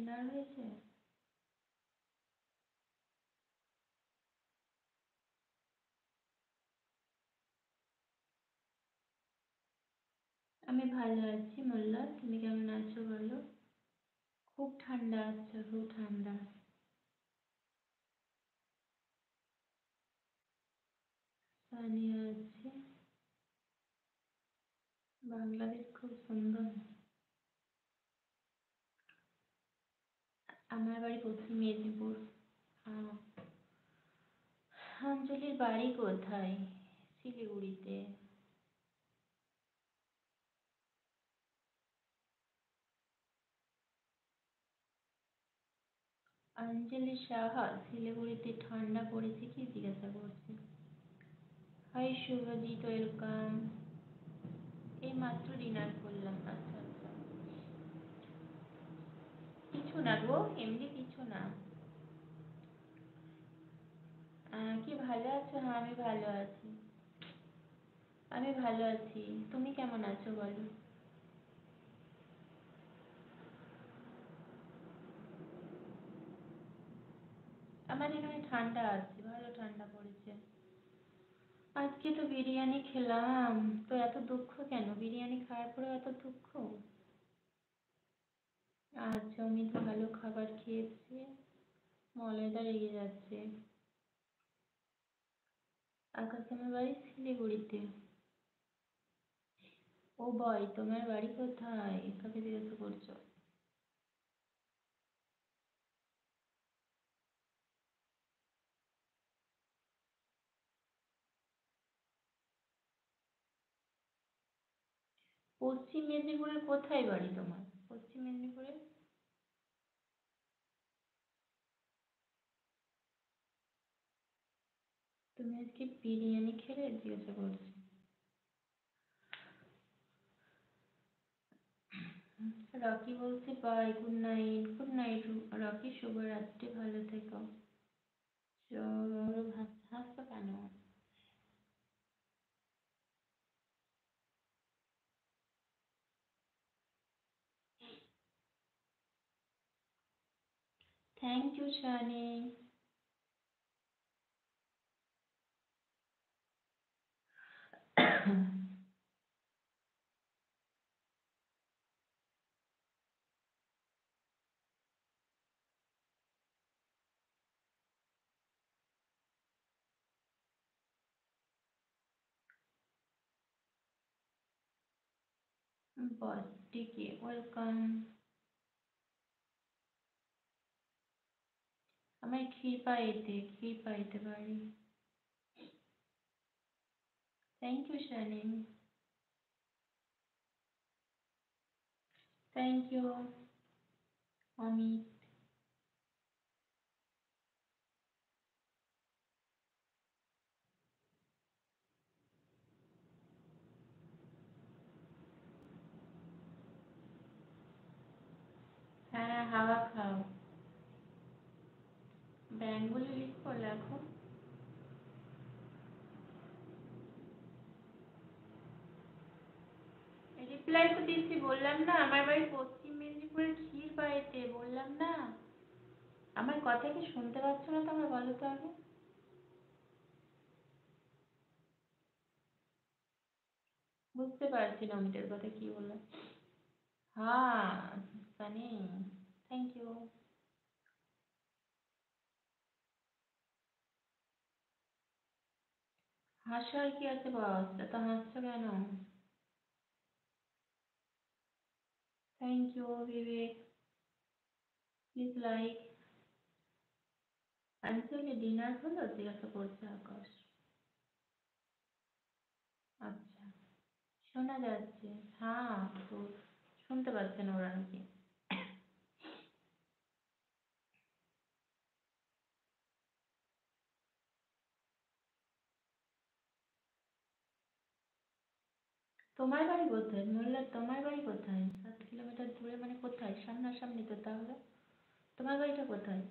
Dinner হয়েছে? আমি ভালো আছি মোল্লা, তুমি কেমন আছো বলো? খুব ঠান্ডা আছে, খুব ঠান্ডা। সানিয়া আছে। বাংলাদেশ খুব সুন্দর। আমার বাড়ি পশ্চিম মেদিনীপুর। আহ, অঞ্জলির বাড়ি কোথায়? শিলিগুড়িতে। অঞ্জলি সাহা শিলিগুড়িতে ঠান্ডা পড়েছে কি জিজ্ঞাসা করছে? Hi Subhajit, welcome. এই মাত্র ডিনার করলাম। আচ্ছা আচ্ছা। কিছু না গো, এমনি কিছু না। কি ভালো আছো? হ্যাঁ আমি ভালো আছি। আমি ভালো আছি। তুমি কেমন আছো বলো? আমার এখানে ঠান্ডা আছে, ভালো ঠান্ডা পড়েছে। আজকে তো বিরিয়ানি খেলাম। তো এত দুঃখ কেন? বিরিয়ানি খাওয়ার পরেও এত দুঃখ? আচ্ছা, আমি তো ভালো খাবার খেয়েছি। মলাইদা রেগে যাচ্ছে। আকাশ, আমার বাড়ি শিলিগুড়িতে। ও বয়, তোমার বাড়ি কোথায়? কাকে জিজ্ঞাসা করছো? পশ্চিম মেদিনীপুরের কোথায় বাড়ি তোমার? পশ্চিম মেদিনীপুরে? তুমি আজকে বিরিয়ানি খেলে জিজ্ঞাসা করছি। রকি বলছে bye, good night. Good night Rocky, শুভরাত্রি, ভালো থেকো। সৌরভ হাসছো কেন? Thank you Shani. বসটিকে ওয়েলকাম। আমার ক্ষীর পাইতে পারি। Thank you Shani. Thank you Amit. হ্যাঁ, হাওয়া খাও। বেঙ্গলি লিখো, লেখো। রিপ্লাই তো দিচ্ছি, বললাম না আমার বাড়ি পশ্চিম মেদিনীপুরের ক্ষীরপাইতে, বললাম না। আমার কথা কি শুনতে পাচ্ছ না তোমরা, বলো তো আগে। বুঝতে পারছি না অমিতের কথা কি বললো। হ্যাঁ সানি, থ্যাংক ইউ। হাসার কি আছে বস, এত হাসছো কেন? Thank you Vivek. Please like. Anjali dinner হলো জিজ্ঞাসা করছে আকাশ। আচ্ছা, শোনা যাচ্ছে। হ্যাঁ, তো শুনতে পাচ্ছেন ওরা নাকি? তোমার বাড়ি কোথায় মোল্লা? তোমার বাড়ি কোথায়? 7 কিলোমিটার দূরে মানে কোথায়? সামনাসামনি তো তাহলে। তোমার বাড়িটা কোথায়?